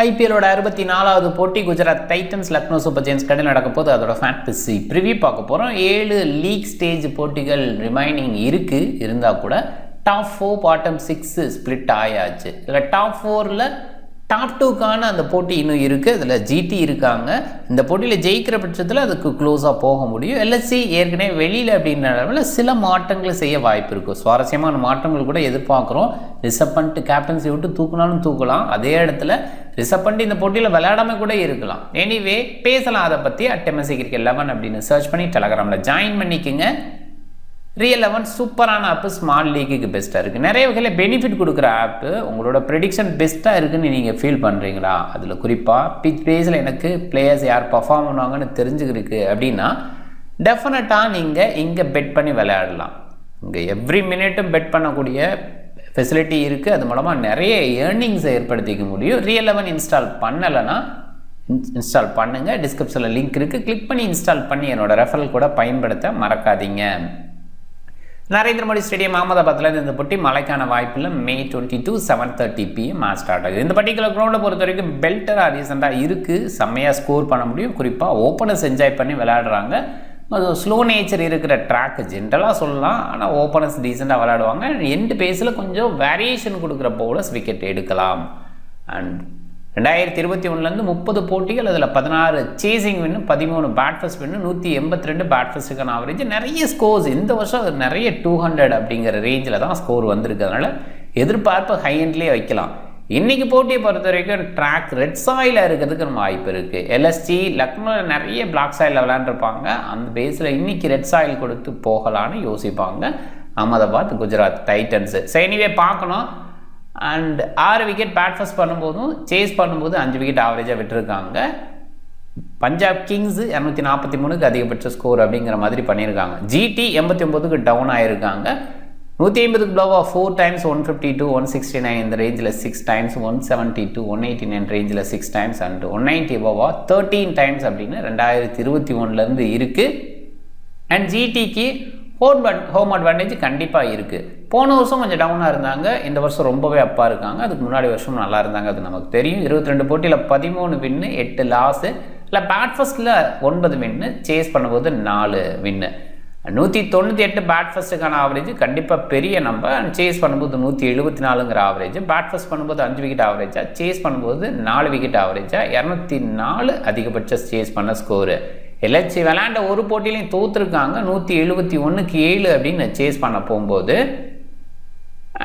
ஐபிஎல்லோட 64வது போட்டி Gujarat Titans Lucknow Super Giants கடையில் நடக்க போது அதோட ஃபேண்டசி ப்ரிவியூ பார்க்க போகிறோம். 7 லீக் ஸ்டேஜ் போட்டிகள் ரிமைனிங் இருந்தால் கூட டாப் 4 பாட்டம் 6 ஸ்பிளிட் ஆயாச்சு. இதில் டாப் 4ல் டாப் 2க்கான அந்த போட்டி இன்னும் இருக்குது. அதில் ஜிடி இருக்காங்க. இந்த போட்டியில் ஜெயிக்கிற பட்சத்தில் அதுக்கு க்ளோஸாக போக முடியும். எல்எஸ்சி ஏற்கனவே வெளியில் அப்படின்றதுனால சில மாற்றங்களை செய்ய வாய்ப்பு இருக்கும். சுவாரஸ்யமான மாற்றங்கள் கூட எதிர்பார்க்குறோம். ரிஷப் பண்ட் கேப்டன்சி விட்டு தூக்கினாலும் தூக்கலாம். அதே இடத்துல ரிஷப் பண்ட் இந்த போட்டியில் விளையாடாமல் கூட இருக்கலாம். எனிவே பேசலாம் அதை பற்றி. @MSC Cricket 11 அப்படின்னு சர்ச் பண்ணி டெலகிராமில் ஜாயின் பண்ணிக்கோங்க. ரியல் 11 சூப்பரான ஆப்பு, ஸ்மால் லீக்குக்கு பெஸ்ட்டாக இருக்குது. நிறைய வகையில் பெனிஃபிட் கொடுக்குற ஆப்பு. உங்களோட ப்ரெடிக்ஷன் பெஸ்ட்டாக இருக்குதுன்னு நீங்கள் ஃபீல் பண்ணுறீங்களா? அதில் குறிப்பாக பிச் பேஸில் எனக்கு பிளேயர்ஸ் யார் பர்ஃபார்ம் பண்ணுவாங்கன்னு தெரிஞ்சுக்கிறதுக்கு அப்படின்னா டெஃபினட்டாக நீங்கள் இங்கே பெட் பண்ணி விளையாடலாம். இங்கே எவ்ரி மினிட்டும் பெட் பண்ணக்கூடிய ஃபெசிலிட்டி இருக்குது. அது மூலமாக நிறைய ஏர்னிங்ஸை ஏற்படுத்திக்க முடியும். ரியல் 11 இன்ஸ்டால் பண்ணலைன்னா இன்ஸ்டால் பண்ணுங்கள். டிஸ்கிரிப்ஷனில் லிங்க் இருக்குது. கிளிக் பண்ணி இன்ஸ்டால் பண்ணி என்னோடய ரெஃபரல் கூட பயன்படுத்த மறக்காதீங்க. நரேந்திர மோடி ஸ்டேடியம் அகமதாபாத்தில் இந்த போட்டி மழைக்கான வாய்ப்பில் May 22 7:30 PM மேட்ச் ஸ்டார்ட் ஆகுது. இந்த பர்டிகுலர் கிரௌண்டை பொறுத்த வரைக்கும் பெல்டராக ரீசெண்டாக இருக்குது. செம்மையாக ஸ்கோர் பண்ண முடியும். குறிப்பாக ஓப்பனர்ஸ் என்ஜாய் பண்ணி விளையாடுறாங்க. அது ஸ்லோ நேச்சர் இருக்கிற ட்ராக் ஜென்ரலாக சொல்லலாம். ஆனால் ஓப்பனர்ஸ் டீசெண்டாக விளையாடுவாங்க. எண்டு பேஸில் கொஞ்சம் வேரியேஷன் கொடுக்குற பவுலர்ஸ் விக்கெட் எடுக்கலாம். அண்ட் 2021லேருந்து 30 போட்டிகள், அதில் 16 சேசிங் வின்னு, 13 பேட் ஃபர்ஸ்ட் வின்னு, 182 பேட் ஃபர்ஸ்ட்டுக்கான ஆவரேஜ். நிறைய ஸ்கோர்ஸ் இந்த வருஷம் நிறைய 200 அப்படிங்கிற ரேஞ்சில் தான் ஸ்கோர் வந்திருக்கு. அதனால் எதிர்பார்ப்பு ஹை எண்ட்லேயே வைக்கலாம். இன்றைக்கி போட்டியை பொறுத்த வரைக்கும் ட்ராக் ரெட் சாயிலாக இருக்கிறதுக்கு நம்ம வாய்ப்பு இருக்குது. எல்எஸ்டி லக்னோவில் நிறைய பிளாக் சாயில் விளையாண்டுருப்பாங்க. அந்த பேஸில் இன்றைக்கி ரெட் சாயில் கொடுத்து போகலான்னு யோசிப்பாங்க Ahmedabad Gujarat Titans. So anyway பார்க்கணும். அண்ட் 6 விக்கெட் பேட் ஃபர்ஸ்ட் பண்ணும்போதும் சேஸ் பண்ணும்போது 5 விக்கெட் ஆவரேஜாக விட்டுருக்காங்க. பஞ்சாப் கிங்ஸ் 243க்கு அதிகபட்ச ஸ்கோர் அப்படிங்கிற மாதிரி பண்ணியிருக்காங்க. ஜிடி 89க்கு டவுன் ஆகிருக்காங்க. 150க்கு ப்ளோவாக 4 டைம்ஸ், 152 169 இந்த ரேஞ்சில் 6 டைம்ஸ், 172 189 ரேஞ்சில் 6 டைம்ஸ் அண்ட் 190 ப்ளோவாக 13 டைம்ஸ் அப்படின்னு 2021லேருந்து இருக்குது. அண்ட் ஜிடிக்கு ஹோம் அட்வான்டேஜ் கண்டிப்பாக இருக்குது. போன வருஷம் கொஞ்சம் டவுனாக இருந்தாங்க. இந்த வருஷம் ரொம்பவே அப்பாக இருக்காங்க. அதுக்கு முன்னாடி வருஷம் நல்லா இருந்தாங்க. அது நமக்கு தெரியும். 22 போட்டியில் 13 வின்னு, 8 லாஸு. இல்லை பேட் ஃபர்ஸ்ட்டில் 9 வின்னு, சேஸ் பண்ணும்போது 4 வின்னு. 198 பேட் ஃபர்ஸ்ட்டுக்கான ஆவரேஜ் கண்டிப்பாக பெரிய நம்பர். அண்ட் சேஸ் பண்ணும்போது 174ங்கிற ஆவரேஜ். பேட் ஃபர்ஸ்ட் பண்ணும்போது 5 விக்கெட் ஆவரேஜாக, சேஸ் பண்ணும்போது 4 விக்கெட் ஆவரேஜாக, 204 அதிகபட்ச சேஸ் பண்ண ஸ்கோரு. எல்எஸ்சி விளையாண்ட ஒரு போட்டியிலையும் தோற்றுருக்காங்க. 171க்கு 7 அப்படின்னு சேஸ் பண்ண போகும்போது.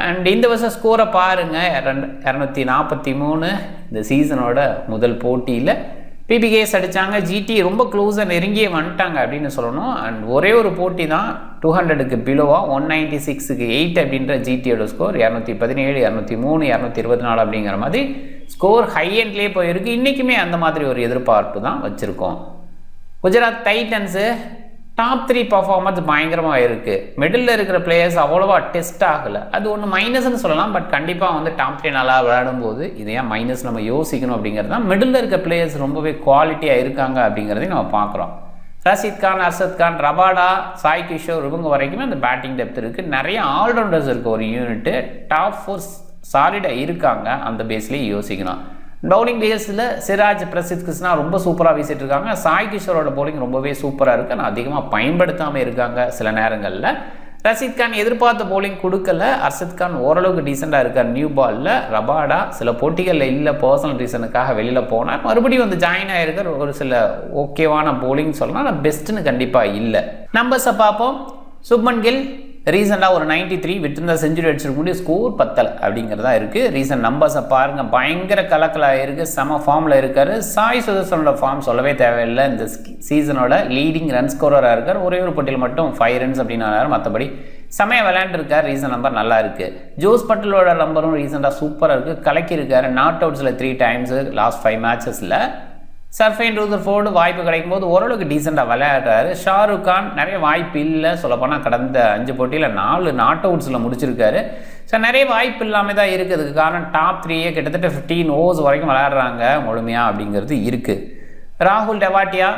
அண்ட் இந்த வருஷம் ஸ்கோரை பாருங்கள், 243 இந்த சீசனோட முதல் போட்டியில் பிபிகேஸ் அடித்தாங்க. ஜிடி ரொம்ப க்ளோஸாக நெருங்கியே வந்துட்டாங்க அப்படின்னு சொல்லணும். அண்ட் ஒரே ஒரு போட்டி தான் 200க்கு பிலோவாக 196க்கு 8 அப்படின்ற ஜிடியோட ஸ்கோர். 217 203 224 அப்படிங்கிற மாதிரி ஸ்கோர் ஹை எண்ட்லேயே போயிருக்கு. இன்றைக்குமே அந்த மாதிரி ஒரு எதிர்பார்ப்பு தான் வச்சுருக்கோம். குஜராத் டைட்டன்ஸு டாப் 3 பர்ஃபார்மன்ஸ் பயங்கரமாக இருக்குது. மிடில் இருக்கிற பிளேயர்ஸ் அவ்வளோவா டெஸ்ட் ஆகலை. அது ஒன்று மைனஸ்ன்னு சொல்லலாம். பட் கண்டிப்பாக வந்து டாப் 3 நல்லா விளையாடும்போது இது ஏன் மைனஸ் நம்ம யோசிக்கணும் அப்படிங்கிறது தான். மிடில் இருக்க பிளேயர்ஸ் ரொம்பவே குவாலிட்டியாக இருக்காங்க அப்படிங்கிறதையும் நம்ம பார்க்குறோம். ரஷீத் கான், அர்ஷத் கான், ரபாடா, சாய் கிஷோர் இவங்க வரைக்குமே அந்த பேட்டிங் டெப்த் இருக்குது. நிறைய ஆல்ரவுண்டர்ஸ் இருக்குது ஒரு யூனிட்டு. டாப் 4 சாலிடாக இருக்காங்க. அந்த பேஸ்லேயே யோசிக்கணும். பவுலிங் பேஸில் சிராஜ், பிரசித் கிருஷ்ணா ரொம்ப சூப்பராக வீசிட்டு இருக்காங்க. சாய் கிஷோரோட பவுலிங் ரொம்பவே சூப்பராக இருக்குது. ஆனால் அதிகமாக பயன்படுத்தாமல் இருக்காங்க சில நேரங்களில். ரஷீத் கான் எதிர்பார்த்த பவுலிங் கொடுக்கல. அர்ஷத் கான் ஓரளவுக்கு டீசெண்டாக இருக்கார் நியூ பாலில். ரபாடா சில போட்டிகளில் இல்லை, பர்சனல் ரீசனுக்காக வெளியில் போனார். மறுபடியும் வந்து ஜாயின் ஆகிருக்கிற ஒரு சில ஓகேவான பவுலிங் சொல்லலாம். ஆனால் பெஸ்ட்டுன்னு கண்டிப்பாக இல்லை. நம்பர்ஸை பார்ப்போம். சுப்மன் கில் ரீசெண்டாக ஒரு 93 விட்டிருந்தா செஞ்சுரி அடிச்சிருக்க முடியும். ஸ்கோர் 10 அப்படிங்கிறதா இருக்குது. ரீசன்ட் நம்பர்ஸை பாருங்கள், பயங்கர கலக்கலாக இருக்குது. செம ஃபார்மில் இருக்கார். சாய் சுதர்சனோட ஃபார்ம் சொல்லவே தேவையில்லை. இந்த சீசனோட லீடிங் ரன் ஸ்கோரராக இருக்கார். ஒரே ஒரு போட்டியில் மட்டும் 5 ரன்ஸ் அப்படின்னு. மற்றபடி செமையாக விளையாண்டுருக்கார். ரீசன்ட் நம்பர் நல்லா இருக்குது. ஜோஸ் பட்டலோட நம்பரும் ரீசெண்டாக சூப்பராக இருக்குது. கலக்கியிருக்காரு. நாட் அவுட்ஸில் 3 டைம்ஸு லாஸ்ட் 5 மேட்சஸில். சர்ஃபைன் ரூதர்ஃபோர்டு வாய்ப்பு கிடைக்கும் போது ஓரளவுக்கு டீசெண்டாக விளையாடுறாரு. ஷாருக் கான் நிறைய வாய்ப்பு இல்லை சொல்லப்போனால். கடந்த 5 போட்டியில் 4 நாட் அவுட்ஸில் முடிச்சிருக்காரு. ஸோ நிறைய வாய்ப்பு இல்லாமல் தான் இருக்குது. அதுக்கு காரணம் டாப் 3 கிட்டத்தட்ட 15 ஓவர்ஸ் வரைக்கும் விளையாடுறாங்க முழுமையாக அப்படிங்கிறது இருக்குது. ராகுல் டெவாட்டியா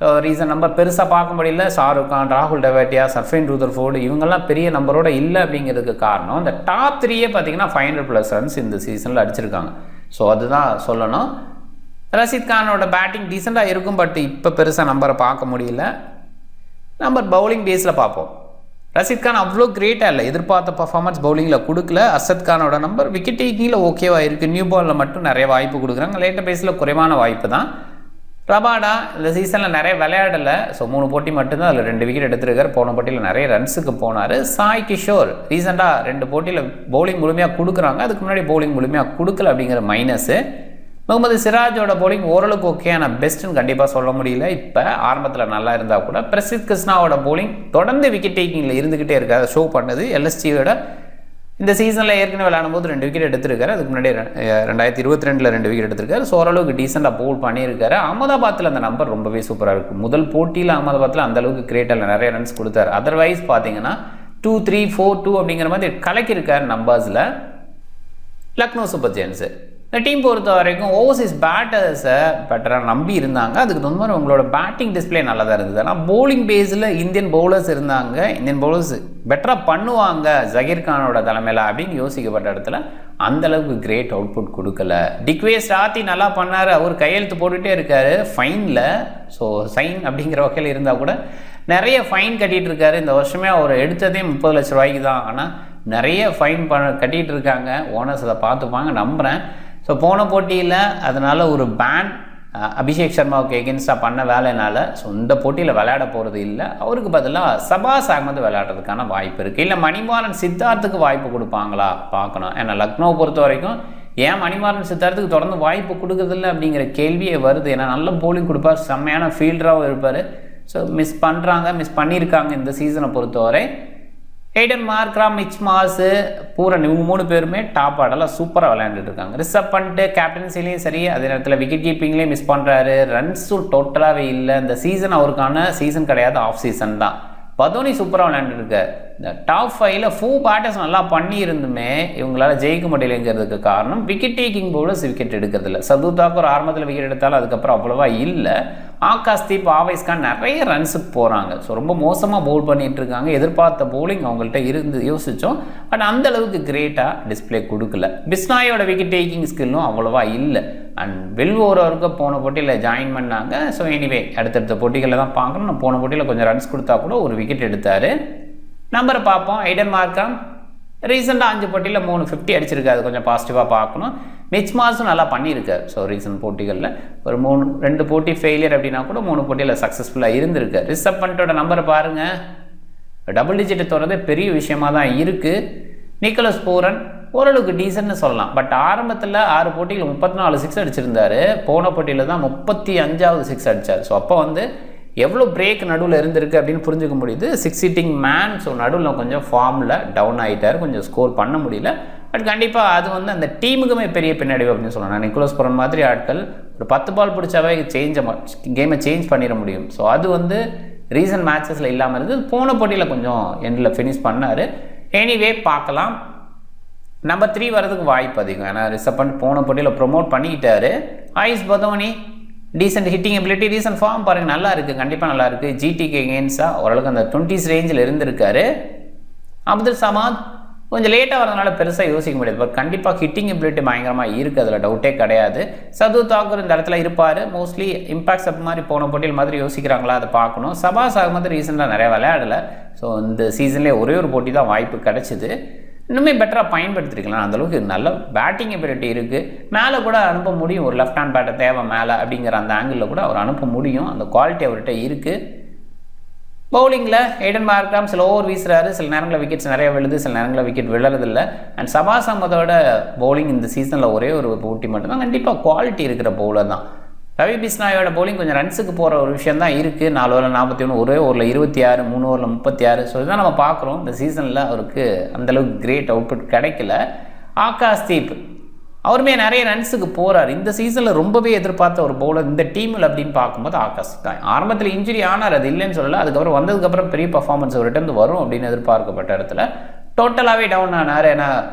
ஸோ ரீசன் நம்பர் பெருசாக பார்க்க முடியல. ஷாருக் கான், ராகுல் டெவாட்டியா, சர்ஃபைன் ரூதர்ஃபோர்டு இவங்கெல்லாம் பெரிய நம்பரோட இல்லை அப்படிங்கிறதுக்கு காரணம் இந்த டாப் 3 பார்த்தீங்கன்னா 500+ ரன்ஸ் இந்த சீசனில் அடிச்சிருக்காங்க. ஸோ அதுதான் சொல்லணும். ரஷீத் கானோட பேட்டிங் டீசெண்டாக இருக்கும், பட் இப்போ பெருசாக நம்பரை பார்க்க முடியல. நம்பர் பவுலிங் பேஸில் பார்ப்போம். ரஷீத் கான் அவ்வளோ கிரேட்டாக இல்லை, எதிர்பார்த்த பர்ஃபார்மன்ஸ் பவுலிங்கில் கொடுக்கல. அர்ஷத் கானோட நம்பர் விக்கெட் டேக்கிங்கில் ஓகேவாக இருக்குது, நியூ பாலில் மட்டும் நிறைய வாய்ப்பு கொடுக்குறாங்க, லேட்டர் பேஸில் குறைவான வாய்ப்பு தான். ரபாடா இந்த சீசனில் நிறைய விளையாடலை, ஸோ 3 போட்டி மட்டும்தான், அதில் 2 விக்கெட் எடுத்துருக்காரு. போன போட்டியில் நிறைய ரன்ஸுக்கு போனார். சாய் கிஷோர் ரீசெண்டாக 2 போட்டியில் பவுலிங் முழுமையாக கொடுக்குறாங்க, அதுக்கு முன்னாடி பவுலிங் முழுமையாக கொடுக்கல அப்படிங்கிற மைனஸு. முகமது சிராஜோட பவுலிங் ஓரளவுக்கு ஓகே, ஆனால் பெஸ்ட்டுன்னு கண்டிப்பாக சொல்ல முடியல. இப்போ ஆரம்பத்தில் நல்லா இருந்தால் கூட பிரசித் கிருஷ்ணாவோட பவுலிங் தொடர்ந்து விக்கெட் டேக்கிங்கில் இருந்துக்கிட்டே இருக்காது, ஷோ பண்ணது. எல்எஸ்டியோட இந்த சீசனில் ஏற்கனவே விளையாடும்போது 2 விக்கெட் எடுத்திருக்காரு, அதுக்கு முன்னாடி 2022 2 விக்கெட் எடுத்திருக்காரு. ஸோ ஓரளவுக்கு டீசெண்டாக பவுல் பண்ணியிருக்காரு. அகமதாபாத்தில் அந்த நம்பர் ரொம்பவே சூப்பராக இருக்குது. முதல் போட்டியில் அகமதாபாத்தில் அந்தளவுக்கு கிரேட்டாக நிறைய ரன்ஸ் கொடுத்தாரு. அதர்வைஸ் பார்த்தீங்கன்னா 2-3-4-2 அப்படிங்கிற மாதிரி கலக்கியிருக்காரு நம்பர்ஸில். லக்னோ சூப்பர் ஜெயின்ஸு இந்த டீம் பொறுத்த வரைக்கும் ஓவர்சீஸ் பேட்டர்ஸை பெட்டராக நம்பி இருந்தாங்க, அதுக்கு தகுந்த மாதிரி உங்களோட பேட்டிங் டிஸ்பிளே நல்லா தான் இருந்தது. ஆனால் பவுலிங் பேஸில் இந்தியன் பவுலர்ஸ் இருந்தாங்க, இந்தியன் பவுலர்ஸ் பெட்டராக பண்ணுவாங்க ஜகீர் கானோட தலைமையில் அப்படின்னு யோசிக்கப்பட்ட இடத்துல அந்தளவுக்கு கிரேட் அவுட்புட் கொடுக்கல. டிக்வே ஸ்டார்த்தி நல்லா பண்ணார், அவர் கையெழுத்து போட்டுகிட்டே இருக்கார் ஃபைனில். ஸோ சைன் அப்படிங்கிற வகையில் இருந்தால் கூட நிறைய ஃபைன் கட்டிகிட்டு இருக்காரு. இந்த வருஷமே அவர் எடுத்ததே 30 லட்ச ரூபாய்க்கு தான், ஆனால் நிறைய ஃபைன் கட்டிகிட்டு இருக்காங்க. ஓனர்ஸ் அதை பார்த்துப்பாங்க நம்புகிறேன். ஸோ போன போட்டியில் அதனால் ஒரு பேன் அபிஷேக் சர்மாவுக்கு எகென்ஸ்டாக பண்ண வேலைனால ஸோ இந்த போட்டியில் விளையாட போகிறது இல்லை. அவருக்கு பதிலாக சபாஸ் அகமது விளையாடுறதுக்கான வாய்ப்பு இருக்குது. இல்லை மணிமாறன் சித்தார்த்துக்கு வாய்ப்பு கொடுப்பாங்களா பார்க்கணும். ஏன்னா லக்னோவை பொறுத்த வரைக்கும் ஏன் மணிமாறன் சித்தார்த்துக்கு தொடர்ந்து வாய்ப்பு கொடுக்குறதில்ல அப்படிங்கிற கேள்வியே வருது. ஏன்னா நல்ல போலிங் கொடுப்பார், செம்மையான ஃபீல்டராகவும் இருப்பார். ஸோ மிஸ் பண்ணியிருக்காங்க இந்த சீசனை பொறுத்தவரை. ஹேடன் மார்க்ராம், மிச் மார்ஸு, பூரன் இவங்க 3 பேருமே டாப் ஆர்டரில் சூப்பராக விளையாண்டுட்டு இருக்காங்க. ரிசர்வ் பண்ணிட்டு கேப்டன்சிலையும் சரி, அதே நேரத்தில் விக்கெட் கீப்பிங்லேயும் மிஸ் பண்ணுறாரு. ரன்ஸும் டோட்டலாகவே இல்லை. இந்த சீசன் அவருக்கான சீசன் கிடையாது, ஆஃப் சீசன் தான். பதோனி சூப்பராக விளையாண்டுருக்கார். இந்த டாப் 5ல் 4 பேட்டர்ஸ் நல்லா பண்ணியிருந்துமே இவங்களால ஜெயிக்க முடியலைங்கிறதுக்கு காரணம் விக்கெட் டேக்கிங் பவுலர்ஸ் விக்கெட் எடுக்கிறதில்ல. சர்துல் தாக்கூர் ஆரம்பத்தில் விக்கெட் எடுத்தாலும் அதுக்கப்புறம் அவ்வளோவா இல்லை. ஆகாஷ்தீப், ஆவேஸ் கான் நிறைய ரன்ஸுக்கு போகிறாங்க. ஸோ ரொம்ப மோசமாக பவுல் பண்ணிகிட்டு இருக்காங்க. எதிர்பார்த்த பவுலிங் அவங்கள்ட்ட இருந்து யோசித்தோம், பட் அந்தளவுக்கு கிரேட்டாக டிஸ்பிளே கொடுக்கல. பிஸ்னாயோட விக்கெட் டேக்கிங் ஸ்கில்லும் அவ்வளோவா இல்லை. அண்ட் வெல்வோரவருக்கு போன போட்டியில் ஜாயின் பண்ணாங்க. ஸோ எனிவே அடுத்தடுத்த போட்டிகளில் தான் பார்க்கணும். போன போட்டியில் கொஞ்சம் ரன்ஸ் கொடுத்தா கூட ஒரு விக்கெட் எடுத்தார். நம்பரை பார்ப்போம். ஹேடன் மார்க்ராம் ரீசெண்டாக 5 போட்டியில் 350 அடிச்சிருக்காரு, கொஞ்சம் பாசிட்டிவாக பார்க்கணும். மிச் மார்ஸும் நல்லா பண்ணியிருக்காரு. ஸோ ரீசன்ட் போட்டிகளில் ஒரு 2 போட்டி ஃபெயிலியர் அப்படின்னா கூட 3 போட்டியில் சக்ஸஸ்ஃபுல்லாக இருந்திருக்கு. ரிசர்வ் பண்ணிட்டோட நம்பரை பாருங்கள், டபுள் டிஜிட் தொடர்ந்து பெரிய விஷயமாக தான் இருக்குது. நிக்கோலஸ் பூரன் ஓரளவுக்கு டீசென்ட்னு சொல்லலாம், பட் ஆரம்பத்தில் 6 போட்டியில் 34 சிக்ஸ் அடிச்சிருந்தார். போன போட்டியில் தான் 35வது சிக்ஸ் அடித்தார். ஸோ அப்போ எவ்வளோ பிரேக் நடுவில் இருந்திருக்கு அப்படின்னு புரிஞ்சுக்க முடியுது. 6 ஹிட்டிங் மேன். ஸோ நடுவில் கொஞ்சம் ஃபார்மில் டவுன் ஆகிட்டார், கொஞ்சம் ஸ்கோர் பண்ண முடியல. பட் கண்டிப்பாக அது அந்த டீமுக்குமே பெரிய பின்னடைவு அப்படின்னு சொல்லலாம். நிக்கோலஸ் பூரன் மாதிரி ஆட்கள் ஒரு 10 பால் பிடிச்சாவே கேமை சேஞ்ச் பண்ணிட முடியும். ஸோ அது ரீசன்ட் மேட்சஸில் இல்லாமல் இருந்தது. போன போட்டியில் கொஞ்சம் எண்டில் ஃபினிஷ் பண்ணார். எனிவே பார்க்கலாம். நம்பர் 3 வரதுக்கு வாய்ப்பு அதிகம். ஏன்னா ரிசர்வ் பண்ணி போன போட்டியில் ப்ரொமோட் பண்ணிக்கிட்டாரு. Ayush Badoni decent hitting ability, recent form பாருங்கள் நல்லா இருக்குது, கண்டிப்பாக நல்லா இருக்குது. ஜிடிக்கு எகெயின்ஸ்டாக ஓரளவுக்கு அந்த 20s ரேஞ்சில் இருந்திருக்காரு. அப்துல் சமாத் கொஞ்சம் லேட்டாக வரதுனால பெருசாக யோசிக்க முடியாது, பட் கண்டிப்பாக ஹிட்டிங் எபிலிட்டி பயங்கரமாக இருக்குது, அதில் டவுட்டே கிடையாது. சர்துல் தாக்கூர் இந்த இடத்துல இருப்பார். மோஸ்ட்லி இம்பாக்ட்ஸ் அப் மாதிரி போன போட்டியில் மாதிரி யோசிக்கிறாங்களா அதை பார்க்கணும். சபாஸ் அகமது ரீசெண்டாக நிறையா விளையாடலை. ஸோ இந்த சீசன்லேயே ஒரே ஒரு போட்டி தான் வாய்ப்பு கிடச்சிது. இன்னுமே பெட்டராக பயன்படுத்திருக்கலாம். அந்தளவுக்கு நல்ல பேட்டிங் எபிலிட்டி இருக்குது. மேலே கூட அனுப்ப முடியும், ஒரு லெஃப்ட் ஹேண்ட் பேட்டர் தேவை மேலே அப்படிங்கிற அந்த ஆங்கிளில் கூட அவர் அனுப்ப முடியும். அந்த குவாலிட்டி அவர்கிட்ட இருக்குது. பவுலிங்கில் ஹேடன் மார்க்ராம் சில ஓவர் வீசுறாரு, சில நேரங்களில் விக்கெட்ஸ் நிறைய விழுது, சில நேரங்களில் விக்கெட் விழுறதில்லை. அண்ட் சபாஸ் அகமதோட பவுலிங் இந்த சீசனில் ஒரே ஒரு போட்டி மட்டும்தான். கண்டிப்பாக குவாலிட்டி இருக்கிற பவுலர் தான். ரவி பிஸ்னாயோட பவுலிங் கொஞ்சம் ரன்ஸுக்கு போகிற ஒரு விஷயம் தான் இருக்குது. 4 ஓவரில் 41, ஒரே ஓவரில் 26, 3 ஓவரில் 36. ஸோ இதுதான் நம்ம பார்க்குறோம். இந்த சீசனில் அவருக்கு அந்தளவுக்கு கிரேட் அவுட்புட் கிடைக்கல. ஆகாஷ்தீப் அவருமே நிறைய ரன்ஸுக்கு போகிறார். இந்த சீசனில் ரொம்பவே எதிர்பார்த்த ஒரு பவுலர் இந்த டீமில் அப்படின்னு பார்க்கும்போது ஆகாஷ்தீப் தான். ஆரம்பத்தில் இன்ஜுரி ஆனார், அது இல்லைன்னு சொல்லலை. அதுக்கப்புறம் வந்ததுக்கப்புறம் பெரிய பர்ஃபார்மன்ஸ் அவர்கிட்ட வரும் அப்படின்னு எதிர்பார்க்கப்பட்ட இடத்துல டோட்டலாகவே டவுன் ஆனார். ஏன்னா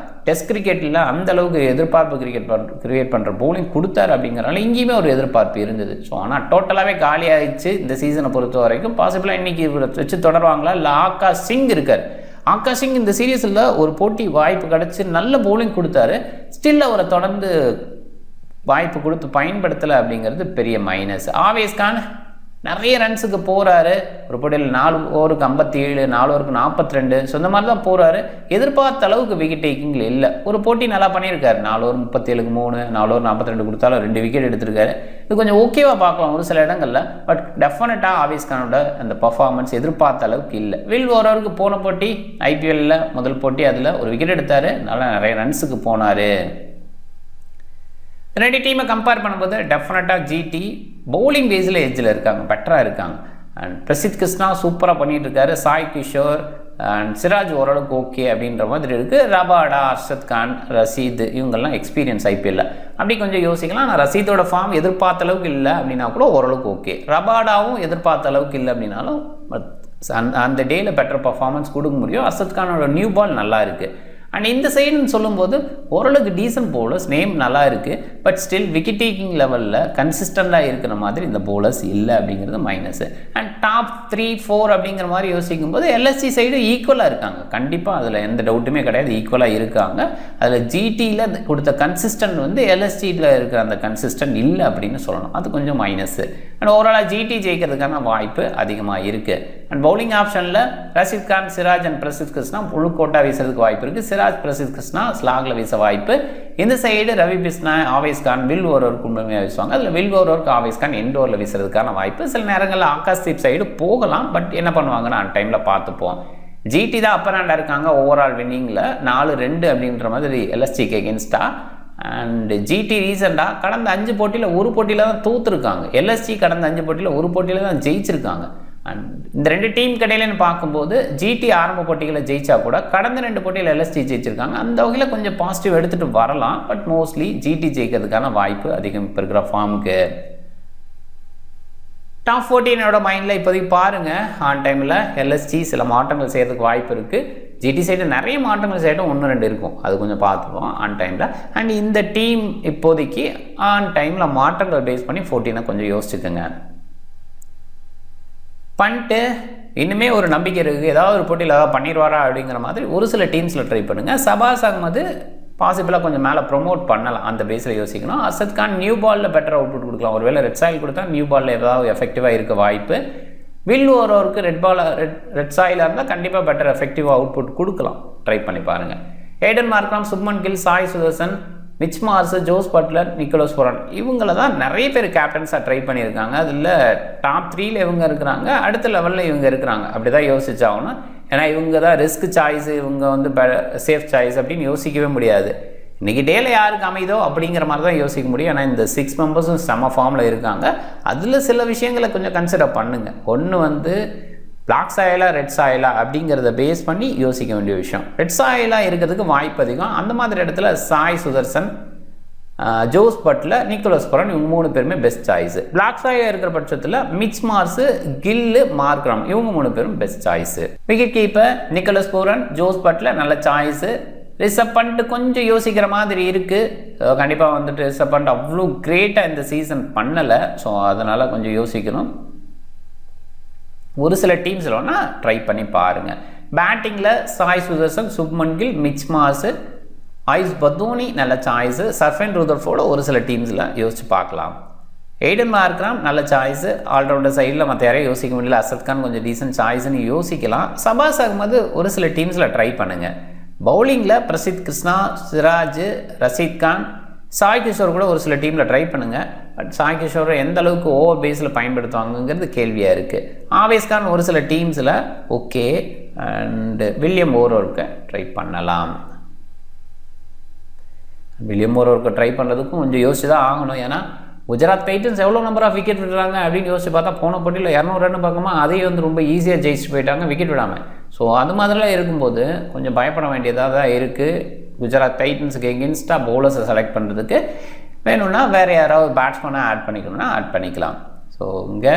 டெஸ்ட் கிரிக்கெட்டில் அந்தளவுக்கு எதிர்பார்ப்பு கிரியேட் பண்ணுற பவுலிங் கொடுத்தாரு அப்படிங்கிறனால இங்கேயுமே ஒரு எதிர்பார்ப்பு இருந்தது. ஸோ ஆனால் டோட்டலாகவே காலி ஆகிடுச்சு இந்த சீசனை பொறுத்த வரைக்கும். பாசிபிளாக இன்றைக்கி வச்சு தொடருவாங்களா இல்லை ஆகாஷ் சிங் இருக்கார். ஆகாஷ் சிங் இந்த சீரீஸில் ஒரு போட்டி வாய்ப்பு கிடச்சி நல்ல பவுலிங் கொடுத்தாரு. ஸ்டில் அவரை தொடர்ந்து வாய்ப்பு கொடுத்து பயன்படுத்தலை அப்படிங்கிறது பெரிய மைனஸ். ஆவேஸ் கான் நிறைய ரன்ஸுக்கு போகிறாரு. ஒரு போட்டியில் 4 ஓவருக்கு 57, 4 ஓவருக்கு 42, ஸோ இந்த மாதிரி தான் போகிறாரு. எதிர்பார்த்த அளவுக்கு விக்கெட் டேக்கிங்கில் இல்லை. ஒரு போட்டி நல்லா பண்ணியிருக்காரு. 4 ஓவர் 37க்கு 3, 4 ஓவர் 42 கொடுத்தாலும் 2 விக்கெட் எடுத்திருக்காரு. இது கொஞ்சம் ஓகேவாக பார்க்கலாம் ஒரு சில இடங்களில். பட் டெஃபினட்டாக ஆவேஸ் கானோட அந்த பர்ஃபார்மன்ஸ் எதிர்பார்த்த அளவுக்கு இல்லை. வில் ஓவருக்கு போன போட்டி ஐபிஎல்லில் முதல் போட்டி, அதில் ஒரு விக்கெட் எடுத்தார். நல்லா நிறைய ரன்ஸுக்கு போனார். ரெண்டு டீமை கம்பேர் பண்ணும்போது டெஃபினட்டாக ஜிடி பவுலிங் பேஸில் எட்ஜில் இருக்காங்க, பெட்டராக இருக்காங்க. அண்ட் பிரசித் கிருஷ்ணா சூப்பராக பண்ணிகிட்டு இருக்காரு. சாய் கிஷோர் அண்ட் சிராஜ் ஓரளவுக்கு ஓகே அப்படின்ற மாதிரி இருக்குது. ரபாடா, அர்ஷத் கான், ரஷீத் இவங்கெல்லாம் எக்ஸ்பீரியன்ஸ் ஐபிஎல்ல. அப்படி கொஞ்சம் யோசிக்கலாம். ஆனால் ரஷீதோட ஃபார்ம் எதிர்பார்த்த அளவுக்கு இல்லை அப்படின்னா கூட ஓரளவுக்கு ஓகே. ரபாடாவும் எதிர்பார்த்த அளவுக்கு இல்லை அப்படின்னாலும் அந்த டேயில் பெட்டர் பர்ஃபார்மன்ஸ் கொடுக்க முடியும். அர்ஷத் கானோட நியூ பால் நல்லா இருக்குது. அண்ட் இந்த சைடுன்னு சொல்லும்போது ஓரளவுக்கு டீசன்ட் பவுலர்ஸ், நேம் நல்லா இருக்குது. பட் ஸ்டில் விக்கெட் டேக்கிங் லெவலில் கன்சிஸ்டண்ட்டாக இருக்கிற மாதிரி இந்த பவுலர்ஸ் இல்லை அப்படிங்கிறது மைனஸ். அண்ட் டாப் 3, 4 அப்படிங்கிற மாதிரி யோசிக்கும் போது எல்எஸ்சி சைடு ஈக்குவலாக இருக்காங்க. கண்டிப்பாக அதில் எந்த டவுட்டுமே கிடையாது, ஈக்குவலாக இருக்காங்க. அதில் ஜிடியில் கொடுத்த கன்சிஸ்டன்ட் வந்து எல்எஸ்சியில் இருக்கிற அந்த கன்சிஸ்டன்ட் இல்லை அப்படின்னு சொல்லணும். அது கொஞ்சம் மைனஸ். அண்ட் ஓவராலாக ஜிடி ஜெயிக்கிறதுக்கான வாய்ப்பு அதிகமாக இருக்குது. அண்ட் பவுலிங் ஆப்ஷனில் ரஷீத் கான், சிராஜ் அண்ட் பிரசித் கிருஷ்ணா முழு கோட்டா வீசுறதுக்கு வாய்ப்பு இருக்குது. சிராஜ், பிரசித் கிருஷ்ணா ஸ்லாகில் வீச வாய்ப்பு. இந்த சைடு ரவி பிஸ்னா, ஆவேஸ் கான் வில் ஓவருக்கு உண்மையாக வீசுவாங்க. அதில் வில் ஓவருக்கு ஆவேஸ் கான் எண்ட் ஓவரில் வீசுறதுக்கான வாய்ப்பு. சில நேரங்களில் ஆகாஷ்தீப் சைடு போகலாம். பட் என்ன பண்ணுவாங்கன்னு அந்த டைமில் பார்த்துப்போம். ஜிடி தான் அப்பர் ஹேண்டாக இருக்காங்க ஓவரால் வின்னிங்கில் 4-2 அப்படின்ற மாதிரி எல்எஸ்டிக்கு எகென்ஸ்டாக. அண்ட் ஜிடி ரீசெண்டாக கடந்த 5 போட்டியில் ஒரு போட்டியில் தான் தோற்றுருக்காங்க. எல்எஸ்டி கடந்த 5 போட்டியில் ஒரு போட்டியில் தான் ஜெயிச்சிருக்காங்க. அண்ட் இந்த ரெண்டு டீம் கடையிலன்னு பார்க்கும்போது ஜிடி ஆரம்ப போட்டிகளை ஜெயிச்சா கூட கடந்த 2 போட்டியில் எல்எஸ்டி ஜெயிச்சிருக்காங்க. அந்த வகையில் கொஞ்சம் பாசிட்டிவ் எடுத்துகிட்டு வரலாம். பட் மோஸ்ட்லி ஜிடி ஜெயிக்கிறதுக்கான வாய்ப்பு அதிகம் இப்போ இருக்கிற ஃபார்முக்கு. டாப் 14 மைண்டில் இப்போதைக்கு பாருங்கள். ஆன் டைமில் எல்எஸ்டி சில மாற்றங்கள் செய்கிறதுக்கு வாய்ப்பு இருக்குது. ஜிடி சைடு நிறைய மாற்றங்கள் செய்யட்டும், 1-2 இருக்கும். அது கொஞ்சம் பார்த்துப்போம் ஆன் டைமில். அண்ட் இந்த டீம் இப்போதைக்கு ஆன் டைமில் மாற்றங்கள் பேஸ் பண்ணி 14 கொஞ்சம் யோசிச்சுக்கோங்க. பண்ணிட்டு இன்னுமே ஒரு நம்பிக்கை இருக்குது, ஏதாவது ஒரு போட்டியில் ஏதாவது பண்ணிடுவாரா அப்படிங்கிற மாதிரி ஒரு சில டீம்ஸில் ட்ரை பண்ணுங்கள். சபாஸ் அகமது பாசிபிளாக கொஞ்சம் மேலே ப்ரொமோட் பண்ணலாம், அந்த பேஸில் யோசிக்கணும். அர்ஷத் கான் நியூ பாலில் பெட்டர் அவுட்புட் கொடுக்கலாம். ஒருவேளை ரெட் சாயில் கொடுத்தா நியூ பாலில் ஏதாவது எஃபெக்டிவாக இருக்க வாய்ப்பு. வில் ஓவருக்கு ரெட் சாயிலாக இருந்தால் கண்டிப்பாக பெட்டர் எஃபெக்டிவாக அவுட்புட் கொடுக்கலாம். ட்ரை பண்ணி பாருங்கள். Aiden Markram, Shubman Gill, Sai Sudharsan, Mitch Marsh, Jos Buttler, Nicholas Pooran இவங்கள தான் நிறைய பேர் கேப்டன்ஸாக ட்ரை பண்ணியிருக்காங்க. அதில் டாப் 3ல் இவங்க இருக்கிறாங்க, அடுத்த லெவலில் இவங்க இருக்கிறாங்க. அப்படி தான் யோசிச்சாகணும். ஏன்னா இவங்க தான் ரிஸ்க் சாய்ஸ், இவங்க வந்து சேஃப் சாய்ஸ் அப்படின்னு யோசிக்கவே முடியாது. இன்றைக்கி டேல யாருக்கு அமைதோ அப்படிங்கிற மாதிரி தான் யோசிக்க முடியும். ஏன்னா இந்த 6 மெம்பர்ஸும் செம்ம ஃபார்மில் இருக்காங்க. அதில் சில விஷயங்களை கொஞ்சம் கன்சிடர் பண்ணுங்கள். ஒன்று வந்து பிளாக் சாயிலா ரெட் சாயிலா அப்படிங்கிறத பேஸ் பண்ணி யோசிக்க வேண்டிய விஷயம். ரெட் சாயிலாக இருக்கிறதுக்கு வாய்ப்பு அதிகம். அந்த மாதிரி இடத்துல Sai Sudharsan, Jos Buttler, Nicholas Pooran இவங்க 3 பேருமே பெஸ்ட் சாய்ஸு. பிளாக் சாயிலாக இருக்கிற பட்சத்தில் மிச் மார்ஸு, கில்லு, மார்க்ராம் இவங்க 3 பேரும் best choice. Wicket keeper Nicholas Pooran, Jos Buttler நல்ல சாய்ஸு. ரிஷப் பண்ட் கொஞ்சம் யோசிக்கிற மாதிரி இருக்குது. கண்டிப்பாக வந்துட்டு ரிஷப் பண்ட் அவ்வளோ கிரேட்டாக இந்த சீசன் பண்ணலை. ஸோ அதனால் கொஞ்சம் யோசிக்கணும். ஒரு சில டீம்ஸில் வேணால் ட்ரை பண்ணி பாருங்கள். பேட்டிங்கில் சாய் சுதர்சன், சுப்மன் கில், மிச் மார்ஸு, ஆயுஷ் பத்தோனி நல்ல சாய்ஸு. சர்ஃபன் ரூதர்ஃபோர்டு ஒரு சில டீம்ஸில் யோசிச்சு பார்க்கலாம். ஏடன் மார்க்ராம் நல்ல சாய்ஸு. ஆல்ரவுண்டர் சைடில் மற்ற யாரையும் யோசிக்க முடியல. அர்ஷத் கான் கொஞ்சம் டீசன்ட் சாய்ஸ்ன்னு யோசிக்கலாம். சபாஸ் அகமது ஒரு சில டீம்ஸில் ட்ரை பண்ணுங்கள். பவுலிங்கில் பிரசித் கிருஷ்ணா, சிராஜ், ரஷீத் கான், சாய் கிஷோர் கூட ஒரு சில டீமில் ட்ரை பண்ணுங்கள். பட் சாய் கிஷோரை எந்த அளவுக்கு ஓவர் பேஸில் பயன்படுத்துவாங்கங்கிறது கேள்வியாக இருக்குது. ஆவேஸ் கான் ஒரு சில டீம்ஸில் ஓகே. அண்டு வில்லியம் ஓவருக்கு ட்ரை பண்ணலாம். வில்லியம் ஓவருக்கு ட்ரை பண்ணுறதுக்கும் கொஞ்சம் யோசிச்சு தான் ஆகணும். ஏன்னா குஜராத் டைட்டன்ஸ் எவ்வளோ நம்பர் ஆஃப் விக்கெட் விடுறாங்க அப்படின்னு யோசிச்சு பார்த்தா போன போட்டியில் 200 ரன் பார்க்குமா அதையும் வந்து ரொம்ப ஈஸியாக ஜெயிச்சுட்டு போயிட்டாங்க விக்கெட் விடாமல். ஸோ அது மாதிரிலாம் இருக்கும்போது கொஞ்சம் பயப்பட வேண்டியதாக தான் இருக்குது. குஜராத் டைட்டன்ஸுக்கு எகென்ஸ்டாக பவுலர்ஸை செலக்ட் பண்ணுறதுக்கு வேணும்னா வேறு யாராவது பேட்ஸ்மேனை ஆட் பண்ணிக்கணும்னா ஆட் பண்ணிக்கலாம். ஸோ இங்கே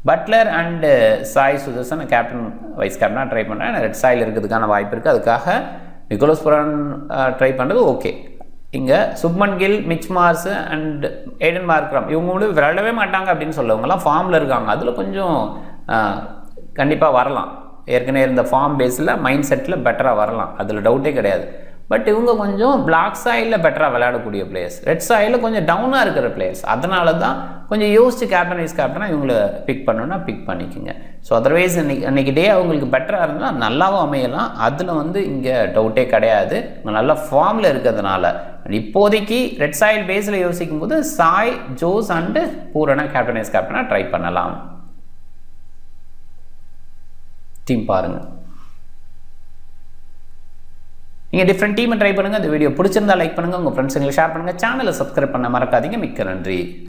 Buttler and Sai Sudharsan captain vice கேப்டனாக ட்ரை பண்ணுறேன். ரெட் சாயில் இருக்கிறதுக்கான வாய்ப்பு இருக்குது. அதுக்காக நிக்கோலஸ் புரான் ட்ரை பண்ணுறது ஓகே. இங்கே Shubman Gill, Mitch Marsh and Aiden Markram இவங்க விளையாடவே மாட்டாங்க அப்படின்னு சொல்லவங்கலாம் ஃபார்மில் இருக்காங்க. அதில் கொஞ்சம் கண்டிப்பாக வரலாம். ஏற்கனவே இருந்த ஃபார்ம் பேஸில் மைண்ட் செட்டில் பெட்டராக வரலாம், அதில் டவுட்டே கிடையாது. பட் இவங்க கொஞ்சம் பிளாக் சாயிலில் பெட்டராக விளையாடக்கூடிய பிளேயர்ஸ், ரெட் சாயிலில் கொஞ்சம் டவுனாக இருக்கிற பிளேயர்ஸ். அதனால தான் கொஞ்சம் யோசிச்சு கேப்டனாக இவங்களை பிக் பண்ணணும்னா பிக் பண்ணிக்கோங்க. ஸோ அதர்வைஸ் அன்றைக்கி டே அவங்களுக்கு பெட்டராக இருந்தால் நல்லாவும் அமையலாம். அதில் வந்து இங்கே டவுட்டே கிடையாது. நல்ல ஃபார்மில் இருக்கிறதுனால இப்போதைக்கு ரெட் சாயில் பேஸில் யோசிக்கும் போது சாய், ஜோஸ் அண்டு பூரணா கேப்டனாக ட்ரை பண்ணலாம். டீம் பாருங்கள். நீங்கள் டிஃப்ரெண்ட் டீமை ட்ரை பண்ணுங்கள். இந்த வீடியோ பிடிச்சிருந்தா லைக் பண்ணுங்கள், உங்கள் ஃப்ரெண்ட்ஸுங்களுக்கு ஷேர் பண்ணுங்கள், சேனலை சப்ஸ்கிரைப் பண்ண மறக்காதீங்க. மிக்க நன்றி.